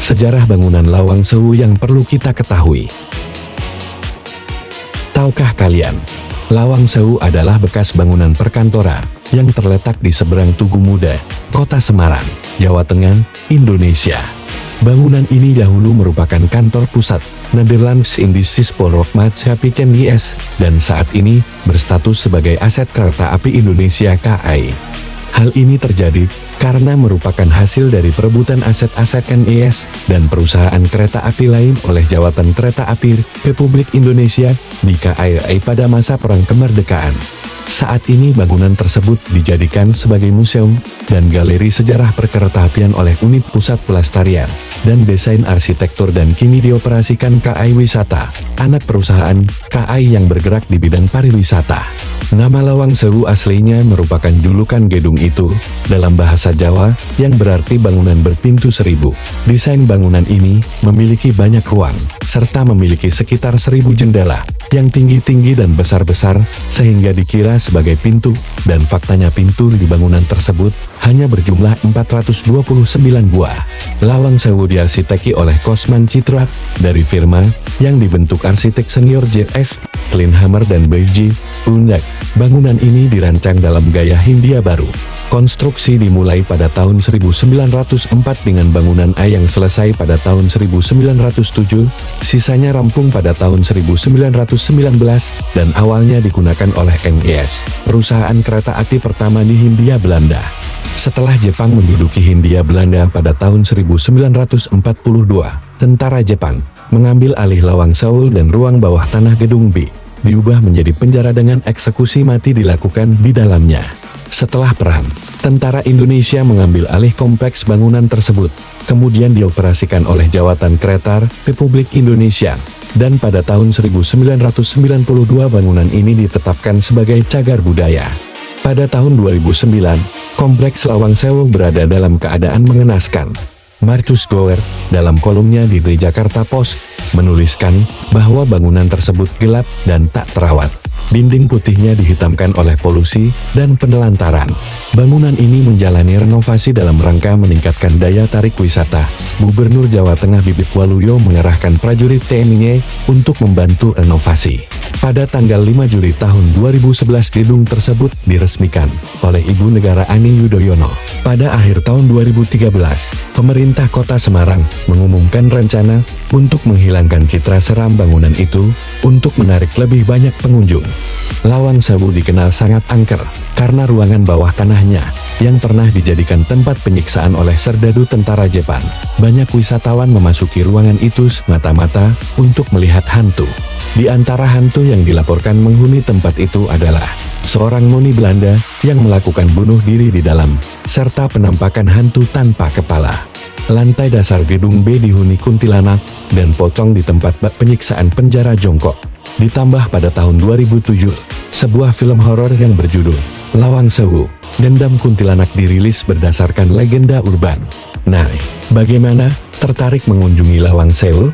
Sejarah bangunan Lawang Sewu yang perlu kita ketahui. Tahukah kalian, Lawang Sewu adalah bekas bangunan perkantoran yang terletak di seberang Tugu Muda, Kota Semarang, Jawa Tengah, Indonesia. Bangunan ini dahulu merupakan kantor pusat Nederlands Indische Spoorwegmaatschappij NIS dan saat ini berstatus sebagai aset Kereta Api Indonesia KAI. Hal ini terjadi karena merupakan hasil dari perebutan aset-aset NIS dan perusahaan kereta api lain oleh Jawatan Kereta Api Republik Indonesia di KAI pada masa Perang Kemerdekaan. Saat ini bangunan tersebut dijadikan sebagai museum dan galeri sejarah perkeretaapian oleh Unit Pusat Pelestarian dan Desain Arsitektur dan kini dioperasikan KAI Wisata, anak perusahaan KAI yang bergerak di bidang pariwisata. Nama Lawang Sewu aslinya merupakan julukan gedung itu dalam bahasa Jawa yang berarti bangunan berpintu seribu. Desain bangunan ini memiliki banyak ruang, serta memiliki sekitar 1000 jendela yang tinggi-tinggi dan besar-besar sehingga dikira sebagai pintu, dan faktanya pintu di bangunan tersebut hanya berjumlah 429 buah. Lawang Sewu diarsiteki oleh Kosman Citra dari firma yang dibentuk arsitek senior JF Kleinhammer dan BG Undak. Bangunan ini dirancang dalam gaya Hindia baru. Konstruksi dimulai pada tahun 1904 dengan bangunan A yang selesai pada tahun 1907, sisanya rampung pada tahun 1919 dan awalnya digunakan oleh NIS, perusahaan kereta api pertama di Hindia Belanda. Setelah Jepang menduduki Hindia Belanda pada tahun 1942, tentara Jepang mengambil alih Lawang Sewu dan ruang bawah tanah gedung B diubah menjadi penjara dengan eksekusi mati dilakukan di dalamnya. Setelah perang, tentara Indonesia mengambil alih kompleks bangunan tersebut, kemudian dioperasikan oleh Jawatan Kereta Republik Indonesia, dan pada tahun 1992 bangunan ini ditetapkan sebagai cagar budaya. Pada tahun 2009, kompleks Lawang Sewu berada dalam keadaan mengenaskan. Marcus Gower, dalam kolomnya di The Jakarta Post, menuliskan bahwa bangunan tersebut gelap dan tak terawat. Dinding putihnya dihitamkan oleh polusi dan penelantaran. Bangunan ini menjalani renovasi dalam rangka meningkatkan daya tarik wisata. Gubernur Jawa Tengah Bibit Waluyo mengerahkan prajurit TNI untuk membantu renovasi. Pada tanggal 5 Juli tahun 2011 gedung tersebut diresmikan oleh Ibu Negara Ani Yudhoyono. Pada akhir tahun 2013, pemerintah Kota Semarang mengumumkan rencana untuk menghilangkan citra seram bangunan itu untuk menarik lebih banyak pengunjung. Lawang Sewu dikenal sangat angker karena ruangan bawah tanahnya yang pernah dijadikan tempat penyiksaan oleh serdadu tentara Jepang. Banyak wisatawan memasuki ruangan itu semata-mata untuk melihat hantu. Di antara hantu yang dilaporkan menghuni tempat itu adalah seorang noni Belanda yang melakukan bunuh diri di dalam, serta penampakan hantu tanpa kepala. Lantai dasar gedung B dihuni kuntilanak dan pocong di tempat penyiksaan penjara jongkok. Ditambah pada tahun 2007, sebuah film horor yang berjudul Lawang Sewu, Dendam Kuntilanak dirilis berdasarkan legenda urban. Nah, bagaimana? Tertarik mengunjungi Lawang Sewu?